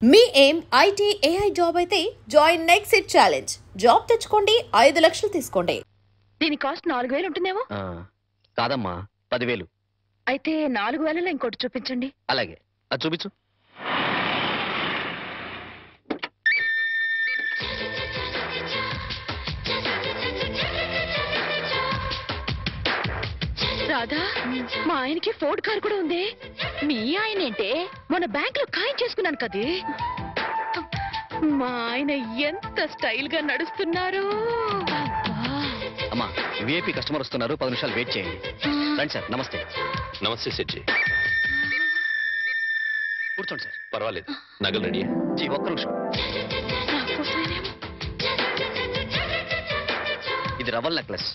మీ ఏం IT AI job అయితే join next it challenge. Job తెచ్చుకోండి, 5 లక్షలు తీసుకోండి. దీని కాస్ట్ 4000 ఉంటుందేమో. కాదమ్మా 10,000. అయితే 4000లో ఇంకోటి చూపించండి. అలాగే, అది చూపించు. రాధా, మా ఆయనకి ఫోర్డ్ కార్ కూడా ఉంది. మీ ఆయన ఏంటే? మొన్న బ్యాంక్ లో ఖాయం చేసుకున్నాను కదే. మా ఆయన ఎంత స్టైల్ గా నడుస్తున్నారు. అమ్మా, విఐపి కస్టమర్ వస్తున్నారు, 10 నిమిషాలు వెయిట్ చేయండి. రండి సార్. నమస్తే. నమస్తే సెట్జీ. కూర్చోండి సార్. పర్వాలేదు, నగలు రెడీ. జీ, ఒక్క నిమిషం. నాకోసమేనేమో. ఇది రవల్ నెక్లెస్,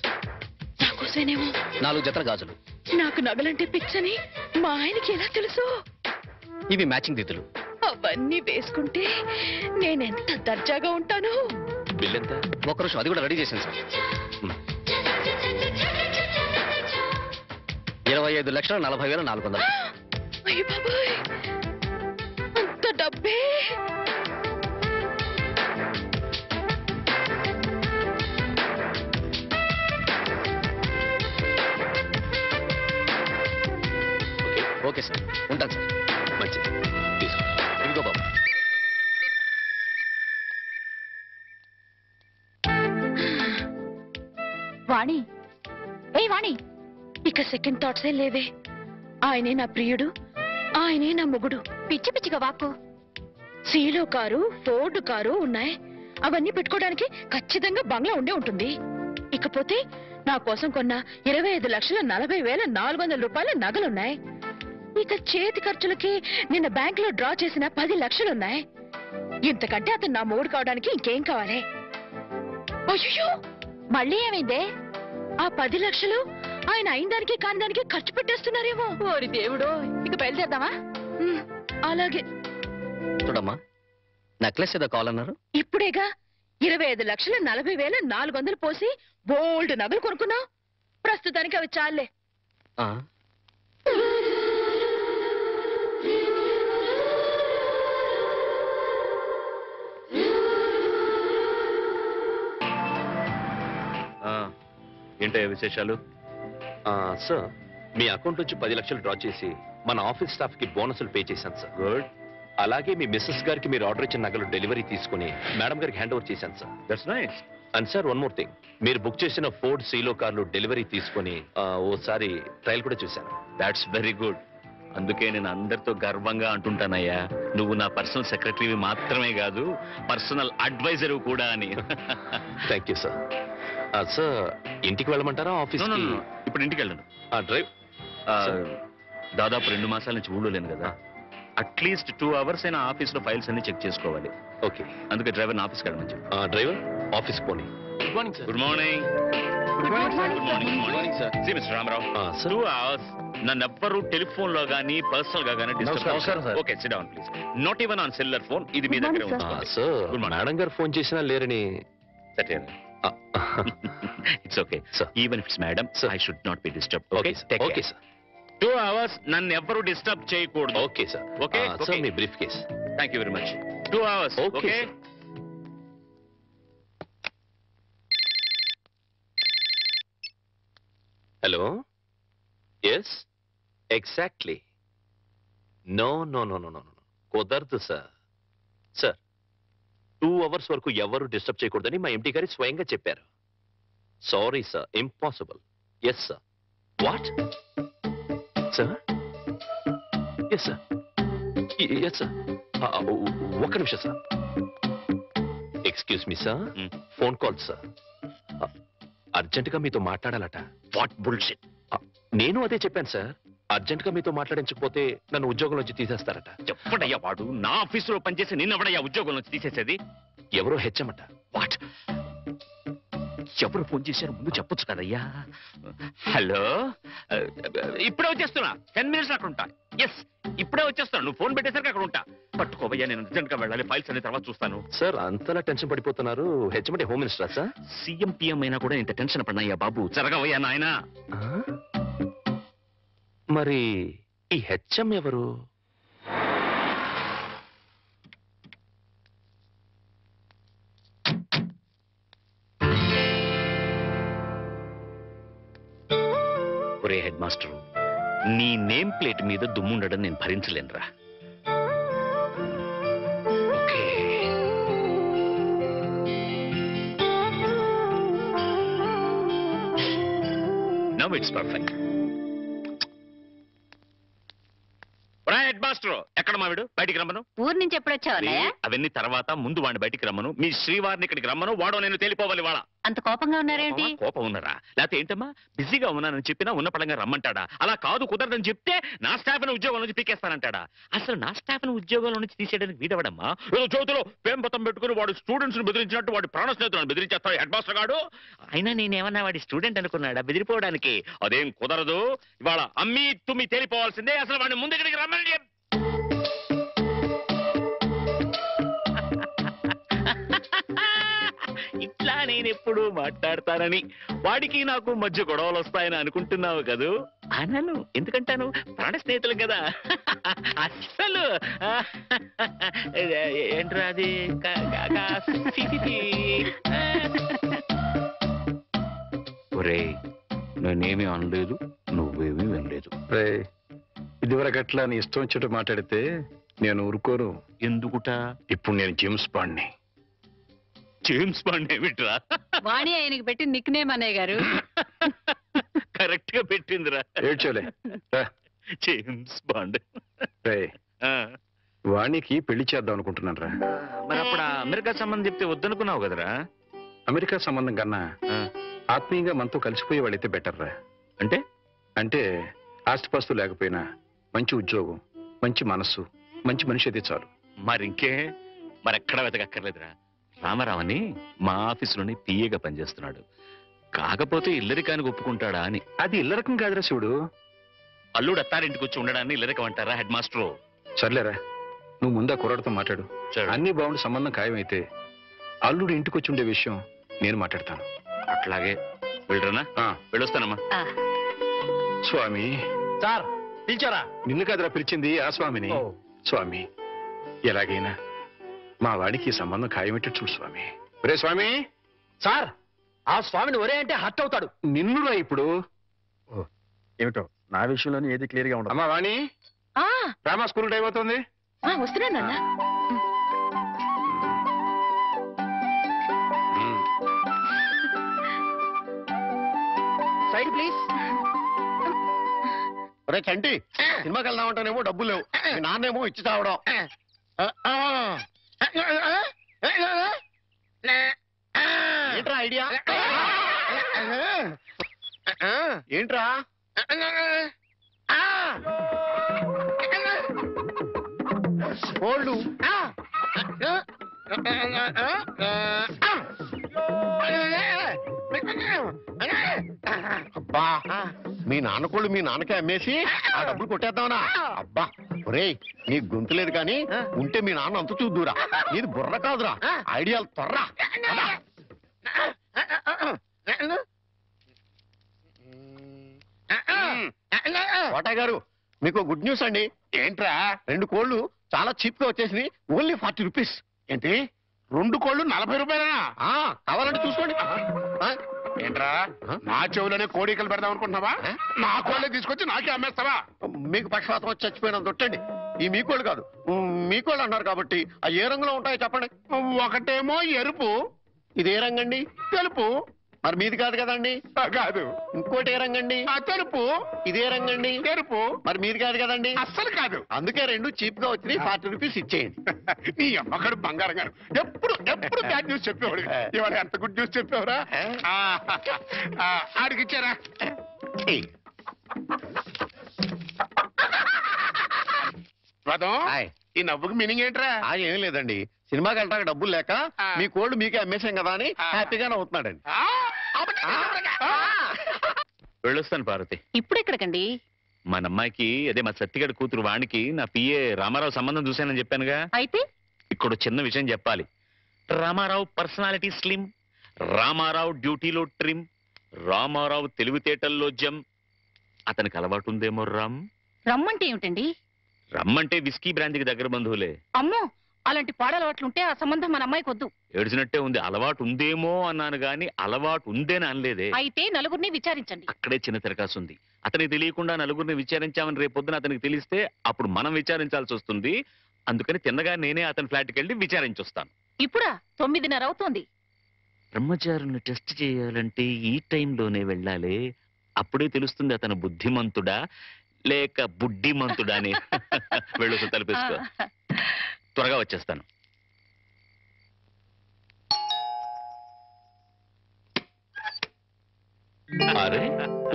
నాకోసమేనేమో. 4 జతల గాజులు. నాకు నగలంటే పిచ్చని మా ఆయనకి ఎలా తెలుసు? ఇవి మ్యాచింగ్ దిద్దులు. అవన్నీ వేసుకుంటే నేనెంత దర్జాగా ఉంటాను. బిల్ ఎంత? ఒక్క నిమిషం, అది కూడా రెడీ చేశాను సార్. 25,40,400. అయ్య బాబాయ్, అంత డబ్బే! ఓకే సార్, ఉంటాను సార్. మంచిది, తీసుకో. ఇదిగో బాబు. వాణి, ఏ వాణి, ఇక సెకండ్ థాట్సే లేవే. ఆయనే నా ప్రియుడు, ఆయనే నా మొగుడు. పిచ్చి పిచ్చిగా వాక్కు. సీలో కారు, ఫోర్డ్ కారు ఉన్నాయి. అవన్నీ పెట్టుకోవడానికి ఖచ్చితంగా బంగ్లా ఉండే ఉంటుంది. ఇకపోతే నా కోసం కొన్న 25,40,400 రూపాయల నగలున్నాయి. ఇక చేతి ఖర్చులకి నిన్న బ్యాంక్ లో డ్రా చేసిన 10 లక్షలున్నాయి. ఇంతకంటే అతను నా మొగుడు కావడానికి ఇంకేం కావాలి? అయ్యో, మళ్ళీ ఏమైందే? ఆ 10 లక్షలు ఆయన అయిన దానికి కాని దానికి ఖర్చు పెట్టేస్తున్నారేమో. ఓరి దేవుడో, ఇక బయలుదేరదామా? అలాగే. చూడమ్మా, నెక్లెస్ ఏదో కావాలన్నారు. ఇప్పుడేగా 25,40,400 పోసి బోల్డ్ నగలు కొనుక్కున్నావు. ప్రస్తుతానికి అవి చాలే. ఆ, ఏంటయ్యా విశేషాలు? సార్, మీ అకౌంట్ నుంచి 10 లక్షలు డ్రా చేసి మన ఆఫీస్ స్టాఫ్ కి బోనసులు పే చేశాను సార్. గుడ్. అలాగే మీ మిస్సెస్ గారికి మీరు ఆర్డర్ ఇచ్చిన నగలు డెలివరీ తీసుకుని మేడం గారికి హ్యాండ్ ఓవర్ చేశాను sir. That's nice. And sir, one more thing, మీరు బుక్ చేసిన ఫోర్డ్ సీలో కార్లు డెలివరీ తీసుకుని ఓసారి ట్రయల్ కూడా చూశాను. That's very good. అందుకే నేను అందరితో గర్వంగా అంటుంటానయ్యా, నువ్వు నా పర్సనల్ సెక్రటరీవి మాత్రమే కాదు, పర్సనల్ అడ్వైజర్ కూడా అని. Thank you sir. సార్, ఇంటికి వెళ్ళమంటారా ఆఫీస్? ఇప్పుడు ఇంటికి వెళ్ళను. డ్రైవ్. దాదాపు 2 మాసాల నుంచి ఊళ్ళో లేను కదా, అట్లీస్ట్ 2 అవర్స్ అయినా ఆఫీస్ లో ఫైల్స్ అన్ని చెక్ చేసుకోవాలి. ఓకే. అందుకే డ్రైవర్ ఆఫీస్కి వెళ్ళమని చెప్పు. డ్రైవర్, ఆఫీస్ పోనీ. Good morning sir. Good morning. Good morning sir. See, Mr. Ramaram, sir. 2 hours నన్ను ఎవ్వరు టెలిఫోన్ లో గానీ పర్సనల్ గా గానీ నమస్కారం, sir. Okay, sit down please. Not even on cellular phone. ఇది మీ దగ్గర Good morning, ఉంది. Sir, Good morning. మేడం గారు ఫోన్ చేసినా లేరని. It's okay Sir. Even it's madam, Sir. I should not be disturb. Okay sir. Okay sir. 2 hours నన్ను ఎవ్వరు disturb చేయకూడదు. Okay sir. Okay, sir, okay. మీ briefcase. Thank you very much. 2 hours. Okay, okay. sir. Hello. Yes, exactly. No no no no no no కుదరదు sir. Sir, 2 hours వరకు ఎవరు disturb చేయకూడదని మా MD గారి స్వయంగా చెప్పారు. Sorry sir, impossible. Yes sir. What sir? Yes sir. Yes sir. ఒక్క నిమిషం sir. Excuse me sir, phone call sir. అర్జెంటుగా మీతో మాట్లాడాలట. What bullshit. నేను అదే చెప్పాను సార్. అర్జెంటుగా మీతో మాట్లాడించకపోతే నన్ను ఉద్యోగం నుంచి తీసేస్తారట. ఎప్పుడయ్యా వాడు నా ఆఫీసులో పనిచేసి నిన్నెవడయ్యా ఉద్యోగం నుంచి తీసేసేది? ఎవరో హెచ్చమట. వాట్? ఎవరు ఫోన్ చేశారు ముందు చెప్పొచ్చు కదయ్యా. హలో, ఇప్పుడే వచ్చేస్తున్నా. 10 minutes అక్కడ ఉంటా. ఎస్, ఇప్పుడే వచ్చేస్తాను. నువ్వు ఫోన్ పెట్టేసరికి అక్కడ ఉంటా. పట్టుకోవయ్యా, నేను అర్జెంట్ గా వెళ్ళాలి. ఫైల్స్ అనే తర్వాత చూస్తాను. సార్, అంతలా టెన్షన్ పడిపోతున్నారు. హెచ్చమంటే హోమ్ మినిస్టరా సార్? సీఎం పిఎం అయినా కూడా ఇంత టెన్షన్ పడినాయ్యా బాబు. జరగవయ్యా నాయనా. మరి ఈ హెచ్ఎం ఎవరు? ఒరే హెడ్ మాస్టర్, నీ నేమ్ ప్లేట్ మీద దుమ్ముండడం నేను భరించలేనురా. Okay. Now it's perfect. Head master, ఎక్కడ మావిడు? బయటికి రమ్మను. ఊరు నుంచి ఎప్పుడు వచ్చావా? అవన్నీ తర్వాత, ముందు వాడిని బయటికి రమ్మను. మీ శ్రీవారిని ఇక్కడికి రమ్మను. వాడో నేను తేలిపోవాలి. వాళ్ళ అంత కోపంగా ఉన్నారేంటి? కోపం ఉన్నారా? లేకపోతే ఏంటమ్మా, బిజీగా ఉన్నానని చెప్పినా ఉన్న పడంగా రమ్మంటాడా? అలా కాదు, కుదరదని చెప్తే నా స్టాఫ్ ని ఉద్యోగం నుంచి పీకేస్తానంటాడా? అసలు నా స్టాఫ్ ని ఉద్యోగం నుంచి తీసేయడానికి వీడవడమ్మా. ఏదో చోతులో పేంపతం పెట్టుకుని వాడు స్టూడెంట్స్ ని బెదిరించినట్టు వాడి ప్రాణ స్నేహితులను బెదిరించేస్తాడు హెడ్ మాస్టర్ గాడు. అయినా నేనేమన్నా వాడి స్టూడెంట్ అనుకున్నాడా బెదిరిపోవడానికి? అదేం కుదరదు. ఇవాళ అమ్మి తుమ్మి తేలిపోవాల్సిందే. అసలు వాడిని ముందు ఇక్కడికి రమ్మని ఇట్లా నేను ఎప్పుడు మాట్లాడతానని, వాడికి నాకు మధ్య గొడవలు వస్తాయని అనుకుంటున్నావు కదూ? అనను. ఎందుకంటాను? ప్రాణ స్నేహితులు కదా. అస్సలు ఏంట్రా అది? ఒరే, నేనేమీ అనలేదు, నువ్వేమీ వినలేదు. ఇదివరకు అట్లా నీ ఇష్టం వచ్చేట్టు మాట్లాడితే నేను ఊరుకోను. ఎందుకుట? ఇప్పుడు నేను జేమ్స్ బాండ్ని. జేమ్స్ బాండ్ ఏమిట్రా? వాణి ఆయనకి పెట్టి నిక్ నేమ్ అన్నయ్య గారు. కరెక్ట్ గా పెట్టిందిరా. ఏడ్చోలే. James bond. వాణికి పెళ్లి చేద్దాం అనుకుంటున్నాను రా. మరి అప్పుడు అమెరికా సంబంధం చెప్తే వద్దనుకున్నావు కదరా? అమెరికా సంబంధం కన్నా ఆత్మీయంగా మనతో కలిసిపోయే వాళ్ళైతే బెటర్ రా. అంటే అంటే ఆస్తిపాస్తు లేకపోయినా మంచి ఉద్యోగం, మంచి మనస్సు, మంచి మనిషి అయితే చాలు. మరింకే, మరెక్కడ వెతకక్కర్లేదురా. రామారావని మా ఆఫీసులోనే పిఏగా పనిచేస్తున్నాడు. కాకపోతే ఇల్లరికానికి ఒప్పుకుంటాడా అని. అది ఇల్లరకం కాదురా శివుడు. అల్లుడు అత్తారింటికి వచ్చి ఉండడాన్ని ఇల్లరికం అంటారా హెడ్ మాస్టరు? సర్లేరా, నువ్వు ముందా కుర్రాడితో మాట్లాడు. అన్ని బాగుండి సంబంధం ఖాయమైతే అల్లుడు ఇంటికి వచ్చి ఉండే విషయం నేను మాట్లాడతాను. అట్లాగే వెళ్ళరనా? వెళ్ళొస్తానమ్మా. స్వామి సార్ పిలిచారా? నిన్ను కాదురా పిలిచింది, ఆ స్వామిని. స్వామి, ఎలాగైనా మా వాడికి ఈ సంబంధం ఖాయమేట్టు చూడు స్వామి. ఒరే స్వామి. సార్, ఆ స్వామిని ఒరే అంటే హర్ట్ అవుతాడు. నిన్నురా ఇప్పుడు. ఏమిటో నా విషయంలోనే ఏది క్లియర్ గా ఉండదు. అమ్మా వాణి, రామా స్కూల్ టైం అవుతుంది. వస్తున్నానన్నా. Side please. ఒరే చంటి, సినిమాకి వెళ్దామంటానేమో డబ్బులు లేవు, మీ నాన్నేమో ఇచ్చి తావడం. ఏంట్రా ఐడియా? ఏంట్రా? కోళ్ళు. అబ్బా, మీ నాన్న కోళ్ళు మీ నాన్నకే అమ్మేసి ఆ డబ్బులు కొట్టేద్దామనా? అబ్బా ఒరేయ్, నీ గొంతు లేదు కానీ ఉంటే మీ నాన్న అంత చూద్దురా. నీది బుర్ర కాదురా, ఐడియాలు త్వరరా. కోటయ్య గారు, మీకు గుడ్ న్యూస్ అండి. ఏంట్రా? 2 కోళ్ళు చాలా చీప్ గా వచ్చేసింది, ఓన్లీ 40 రూపీస్. ఏంటి, 2 కోళ్ళు 40 రూపాయలేనా? కావాలంటే చూసుకోండి. ఏంట్రా, నా చెవులోనే కోడికలు పెడదాం అనుకుంటున్నావా? నా కోళ్ళే తీసుకొచ్చి నాకే అమ్మేస్తావా? మీకు పక్షపాతం వచ్చి చచ్చిపోయినంత తొట్టండి. ఈ మీ కోళ్ళు కాదు, మీ కోళ్ళు అన్నారు కాబట్టి ఆ ఏ రంగులో ఉంటాయో చెప్పండి. ఒకటేమో ఎరుపు. ఇది ఏ రంగండి? తెలుపు. మరి మీది కాదు కదండి. కాదు. ఇంకోటి ఏ రంగండి? తెలుపు. ఇదే రంగండి? తెలుపు. మరి మీది కాదు కదండి. అస్సలు కాదు. అందుకే 2 చీప్ గా వచ్చి 40 రూపీస్ ఇచ్చేయండి. నీ అమ్మగారు బంగారం గారు ఎప్పుడు ఎప్పుడు బ్యాడ్ న్యూస్ చెప్పేవాడు. ఇవాళ ఎంత గుడ్ న్యూస్ చెప్పేవరా? ఆడికిచ్చారా? ఈ నవ్వుకి మీనింగ్ ఏంట్రా? ఏం లేదండి, సినిమాకి వెళ్ళడానికి డబ్బులు లేక మీ కోళ్ళు మీకే అమ్మేశాం కదా అని హ్యాపీగానే అవుతున్నాడండి. వెళ్ళొస్తాను పార్వతి. ఇప్పుడు ఎక్కడికండి? మన అమ్మాయికి, అదే మా సత్తిగడ కూతురు వాణికి నా పిఏ రామారావు సంబంధం చూశానని చెప్పానుగా. అయితే ఇక్కడ చిన్న విషయం చెప్పాలి. రామారావు పర్సనాలిటీ స్లిమ్, రామారావు డ్యూటీలో ట్రిమ్, రామారావు తెలివితేటల్లో జమ్. అతనికి అలవాటు ఉందేమో రామ్. రమ్మంటే ఏమిటండి? రమ్మంటే విస్కీ బ్రాంతికి దగ్గర బంధువులే. అమ్మో, అలాంటి పాడలవాట్లుంటే ఆ సంబంధం మన అమ్మాయికి వద్దు. ఏడ్చినట్టే ఉంది. అలవాటు ఉందేమో అన్నాను గాని అలవాటు ఉందేని అనలేదే. అయితే నలుగురిని విచారించండి. అక్కడే చిన్న తిరకాసు ఉంది. అతనికి తెలియకుండా నలుగురిని విచారించామని రేపొద్దున అతనికి తెలిస్తే అప్పుడు మనం విచారించాల్సి వస్తుంది. అందుకని తిన్నగా నేనే అతని ఫ్లాట్కి వెళ్ళి విచారించొస్తాను. ఇప్పుడా? 9:30 అవుతోంది. బ్రహ్మచారుని టెస్ట్ చేయాలంటే ఈ టైంలోనే వెళ్ళాలి. అప్పుడే తెలుస్తుంది అతను బుద్ధిమంతుడా లేక బుడ్డిమంతుడా అని. వెళ్ళొచ్చు, తలపేసుకో. త్వరగా వచ్చేస్తాను. అరే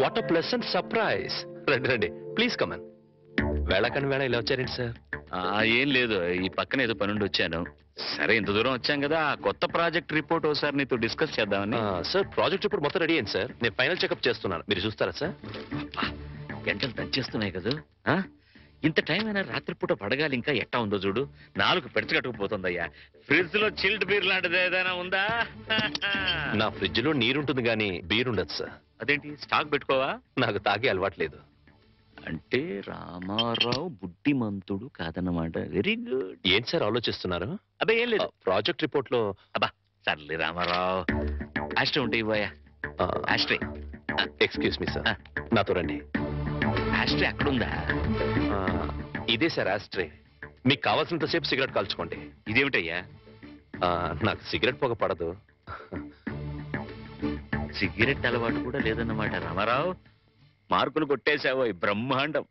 వాట్ అ ప్లెసెంట్ సర్ప్రైజ్. రండి రండి, ప్లీజ్ కమన్. వేళకని వేళ ఇలా వచ్చారేంటి సార్? ఏం లేదు, ఈ పక్కన ఏదో పనుండి వచ్చాను. సరే, ఇంత దూరం వచ్చాం కదా, ఆ కొత్త ప్రాజెక్ట్ రిపోర్ట్ ఒకసారి నీతో డిస్కస్ చేద్దామని. సార్ ప్రాజెక్ట్ రిపోర్ట్ మొత్తం రెడీ అయింది సార్. నేను ఫైనల్ చెకప్ చేస్తున్నాను, మీరు చూస్తారా సార్? గంటలు దంచేస్తున్నాయి కదా. ఇంత టైం అయినా రాత్రిపూట పడగాలి. ఇంకా ఎట్టా ఉందో చూడు. 4 పెడచగట్టుకుపోతుందయ్యా. ఫ్రిడ్జ్ లో చిల్డ్ బీర్ లాంటిది ఏదైనా ఉందా? నా ఫ్రిడ్జ్ లో నీరుంటుంది కానీ బీర్ ఉండదు సార్. అదేంటి, స్టాక్ పెట్టుకోవా? నాకు తాగే అలవాట్లేదు. అంటే రామారావు బుద్ధిమంతుడు కాదన్నమాట. Very good. ఏంటి సార్ ఆలోచిస్తున్నారు? అబ్బే ఏం లేదు. ప్రాజెక్ట్ రిపోర్ట్ లో అబ్బా సర్లే రామారావు. ఆస్ట్రే ఉంటే ఇవ్వయా. ఆస్ట్రే. ఎక్స్క్యూజ్ మీ సార్, నాతో రండి. ఆస్ట్రే అక్కడుందా? ఇదే సార్ ఆస్ట్రే. మీకు కావాల్సినంతసేపు సిగరెట్ కాల్చుకోండి. ఇదేమిటయ్యా? నాకు సిగరెట్ పొగ పడదు. సిగరెట్ అలవాటు కూడా లేదన్నమాట. రామారావు, మార్కులు కొట్టేశావో బ్రహ్మాండం.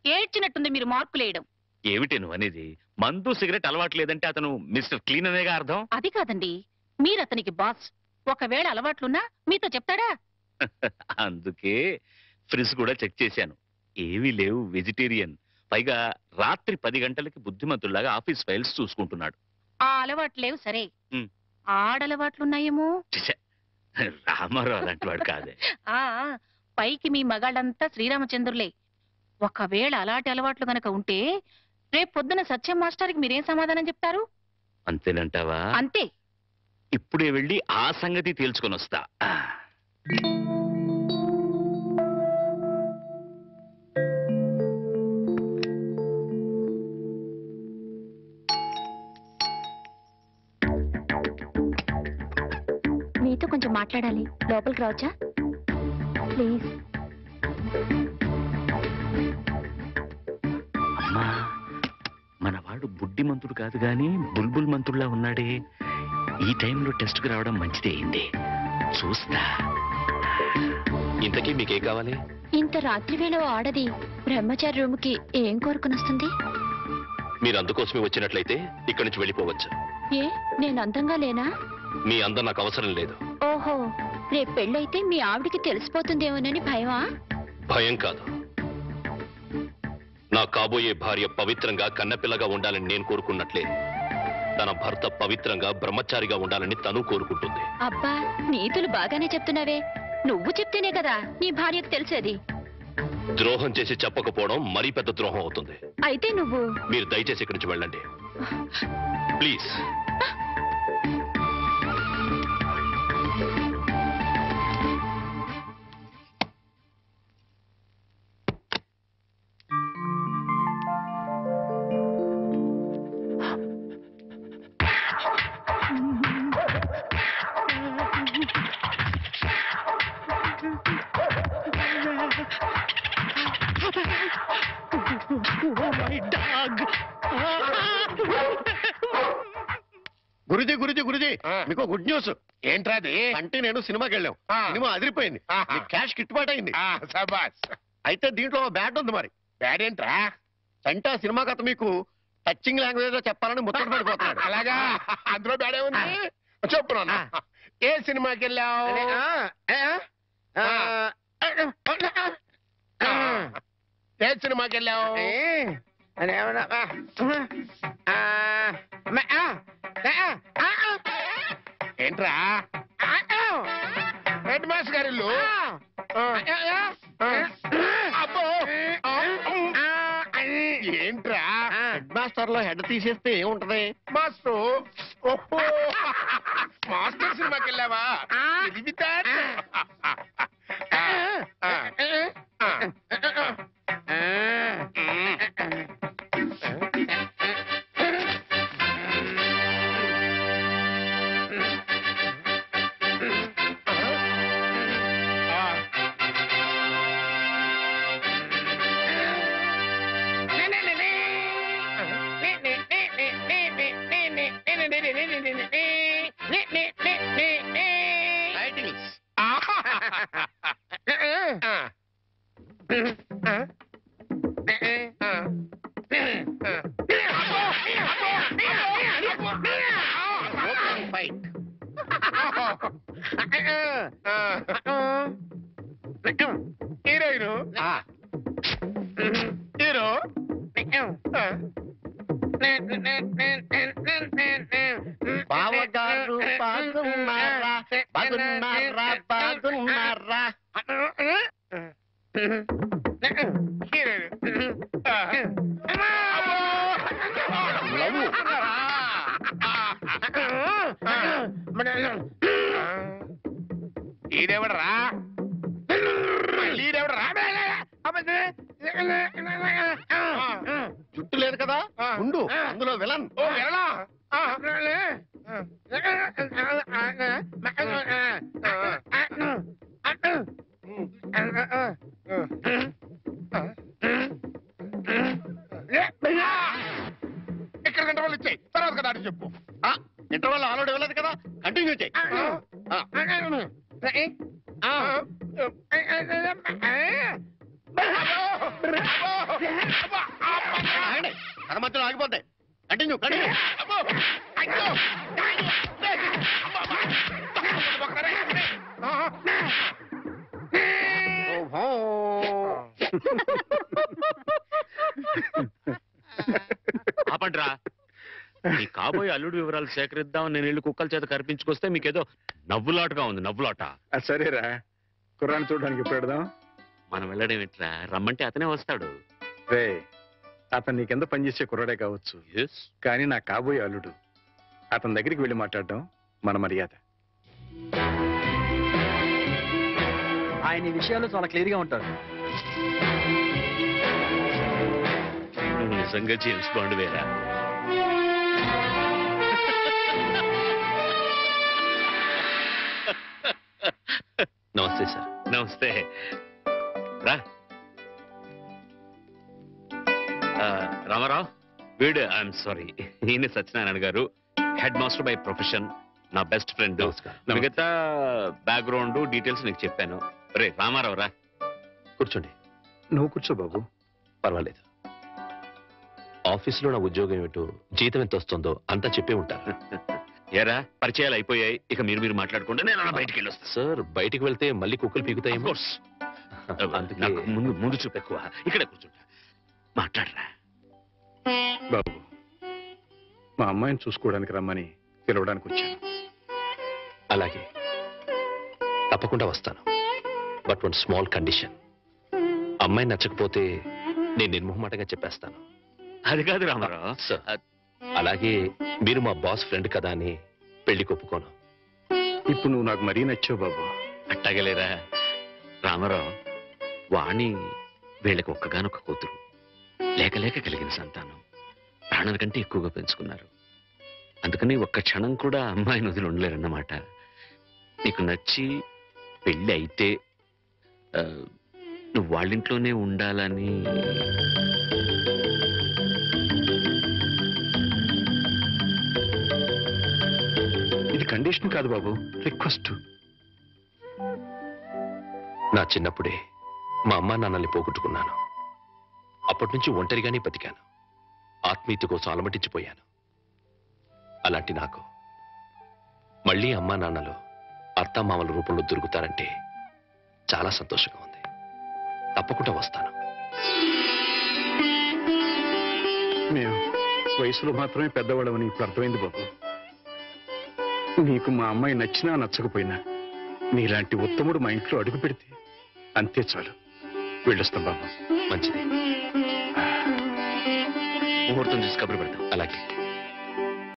ఏడ్చినట్టుంది మీరు మార్కులేయడం. ఏమిటి నువ్వు అనేది? మందు సిగరెట్ అలవాటు లేదంటే అతను మిస్టర్ క్లీన్ అనేగా అర్థం. అది కాదండి, మీరు అతనికి బాస్. ఒకవేళ అలవాట్లున్నా మీతో చెప్తాడా? అందుకే ఫ్రిజ్ కూడా చెక్ చేశాను. ఏమీ లేవు, వెజిటేరియన్. పైగా రాత్రి 10 గంటలకి బుద్ధిమంతుల్లాగా ఆఫీస్ ఫైల్స్ చూసుకుంటున్నాడు. ఆ అలవాట్లు లేవు సరే, ఉమ్. ఆడలవాట్లున్నాయేమో. ఛ, రామారావు అలాంటి వాడు కాదే. ఆ పైకి మీ మగాళ్ళంతా శ్రీరామచంద్రులే. ఒకవేళ అలాంటి అలవాట్లు గనక ఉంటే రేపు పొద్దున సత్యం మాస్టర్కి మీరేం సమాధానం చెప్తారు? అంతేనంటావా? అంతే. ఇప్పుడే వెళ్ళి ఆ సంగతి తేల్చుకొని వస్తా. మీతో కొంచెం మాట్లాడాలి. లోపలికి రావచ్చా ప్లీజ్? అమ్మా, మనవాడు బుడ్డిమంతుడు కాదు గాని బుల్బుల్ మంతుడులా ఉన్నాడే. ఈ టైంలో టెస్ట్కి రావడం మంచిదే అయింది. చూస్తా. ఇంతకీ మీకేం కావాలి? ఇంత రాత్రి వేళ ఆడది బ్రహ్మచారి రూమ్ కి ఏం కోరుకుని వస్తుంది? మీరు అందుకోసమే వచ్చినట్లయితే ఇక్కడి నుంచి వెళ్ళిపోవచ్చు. ఏ, నేను అందంగా లేనా? మీ అందం నాకు అవసరం లేదు. ఓహో, రేపు పెళ్ళైతే మీ ఆవిడికి తెలిసిపోతుందేమోనని భయమా? భయం కాదు. నా కాబోయే భార్య పవిత్రంగా కన్నపిల్లగా ఉండాలని నేను కోరుకున్నట్లే తన భర్త పవిత్రంగా బ్రహ్మచారిగా ఉండాలని తను కోరుకుంటుంది. అబ్బా, నీతులు బాగానే చెప్తున్నావే. నువ్వు చెప్తేనే కదా నీ భార్యకు తెలిసేది. ద్రోహం చేసి చెప్పకపోవడం మరీ పెద్ద ద్రోహం అవుతుంది. అయితే నువ్వు మీరు దయచేసి ఇక్కడి నుంచి వెళ్ళండి ప్లీజ్. గురుజీ గురుజీ గురుజీ, మీకు గుడ్ న్యూస్. ఏంట్రా అది? అంటే నేను సినిమాకి వెళ్ళాం. సినిమా అదిరిపోయింది. క్యాష్ గిట్టుబాటు అయింది. అయితే దీంట్లో బ్యాడ్ ఉంది. మరి బ్యాడ్ ఏంట్రా? సంటా సినిమా కథ మీకు టచింగ్ లాంగ్వేజ్ లో చెప్పాలని ముచ్చట పడిపోతున్నాడు. అలాగా? అందులో బ్యాడే ఉంది. చెప్పున్నా, ఏ సినిమాకి వెళ్ళావు? ఏ సినిమాకి వెళ్ళావు? ఏంట్రా? హెడ్ మాస్టర్ గారి ఇల్లు. అబ్బో, ఏంట్రా? హెడ్ మాస్టర్ లో హెడ్ తీసేస్తే ఏముంటది? మాస్టర్. ఓహో, మాస్టర్ సినిమాకి వెళ్ళావా? హీరోయిన్ హీరో బావగారు బాగున్నారా బాగున్నారా బాగున్నారా ఈడెవడరా ఈడెవడరా జుట్టు లేదు కదా ఉండు అందులో విలన్ ఓ వెళ్ళా ఇక్కడ గంట వాళ్ళు ఇచ్చాయి తర్వాత కదా అని చెప్పు ఇంటర్వల్ ఆల్రెడీ వెళ్ళదు కదా కంటిన్యూ చేయి మధ్యలో ఆగిపోతాయి కంటిన్యూ కంటిన్యూ ఆపండ్రా ఈ కాబోయే అల్లుడు వివరాలు సేకరిద్దాం నేను ఇల్లు కుక్కల చేత కనిపించుకొస్తే మీకేదో నవ్వులాటగా ఉంది నవ్వులాట. సరేరా కుర్రాన్ని చూడడానికి ఇప్పుడు పెడదాం. మనం వెళ్ళడం ఎట్లా రమ్మంటే అతనే వస్తాడు. రే అతను నీ కింద పనిచేసే కుర్రాడే కావచ్చు కానీ నా కాబోయే అల్లుడు. అతని దగ్గరికి వెళ్ళి మాట్లాడడం మన మర్యాద. ఆయన ఈ విషయాలు చాలా క్లియర్ గా ఉంటారు. నిజంగా జేమ్స్ బాండ్ వేరా? నమస్తే సార్. నమస్తే రా. రామారావు వీడు ఐఎమ్ సారీ ఈయన సత్యనారాయణ గారు హెడ్ మాస్టర్ బై ప్రొఫెషన్ నా బెస్ట్ ఫ్రెండ్. మిగతా బ్యాక్గ్రౌండ్ డీటెయిల్స్ నీకు చెప్పాను. రే రామారావు రా కూర్చోండి. నువ్వు కూర్చో బాబు. పర్వాలేదు. ఆఫీసులో నా ఉద్యోగం ఏమిటో జీతం ఎంత వస్తుందో అంతా చెప్పే ఉంటారు. ఏరా పరిచయాలు అయిపోయాయి ఇక మీరు మాట్లాడుకుంటే నేను అలా బయటికి వెళ్ళొస్తాను. సార్ బయటికి వెళ్తే మళ్ళీ కుక్కలు పీకుతాయి. నాకు ముందు చూపు ఎక్కువ. ఇక్కడే కూర్చుంటా మాట్లాడరా. బాబు మా అమ్మాయిని చూసుకోవడానికి రమ్మని పిలవడానికి వచ్చాను. అలాగే తప్పకుండా వస్తాను. But one small condition. అమ్మాయి నచ్చకపోతే నేను నిర్మోహమాటంగా చెప్పేస్తాను. అది కాదు రామారావు. సార్ అలాగే మీరు మా బాస్ ఫ్రెండ్ కదా అని పెళ్లి ఒప్పుకోను. ఇప్పుడు నువ్వు నాకు మరీ నచ్చావు బాబు. అట్టగలేరా రామారావు. వాణి వీళ్ళకి ఒక్కగానొక్క కూతురు. లేక లేక కలిగిన సంతానం. ప్రాణాల కంటే ఎక్కువగా పెంచుకున్నారు. అందుకని ఒక్క క్షణం కూడా అమ్మాయిని వదిలి ఉండలేరన్నమాట. నీకు నచ్చి పెళ్ళి అయితే నువ్వు వాళ్ళింట్లోనే ఉండాలని. ఇది కండిషన్ కాదు బాబు, రిక్వెస్ట్. నా చిన్నప్పుడే మా అమ్మా నాన్నల్ని పోగొట్టుకున్నాను. అప్పటి నుంచి ఒంటరిగానే బతికాను. ఆత్మీయత కోసం అలమటించిపోయాను. అలాంటి నాకు మళ్ళీ అమ్మా నాన్నలు అత్తామామల రూపంలో దొరుకుతారంటే చాలా సంతోషంగా ఉంది. తప్పకుండా వస్తాను. మేము వయసులో మాత్రమే పెద్దవాళ్ళమని ఇప్పుడు అర్థమైంది బాబు. నీకు మా అమ్మాయి నచ్చినా నచ్చకపోయినా నీలాంటి ఉత్తముడు మా ఇంట్లో అడుగు పెడితే అంతే చాలు. వెళ్ళొస్తాం బాబు. మంచిది. ముహూర్తం చూసి కబురు పెడతాం. అలాగే.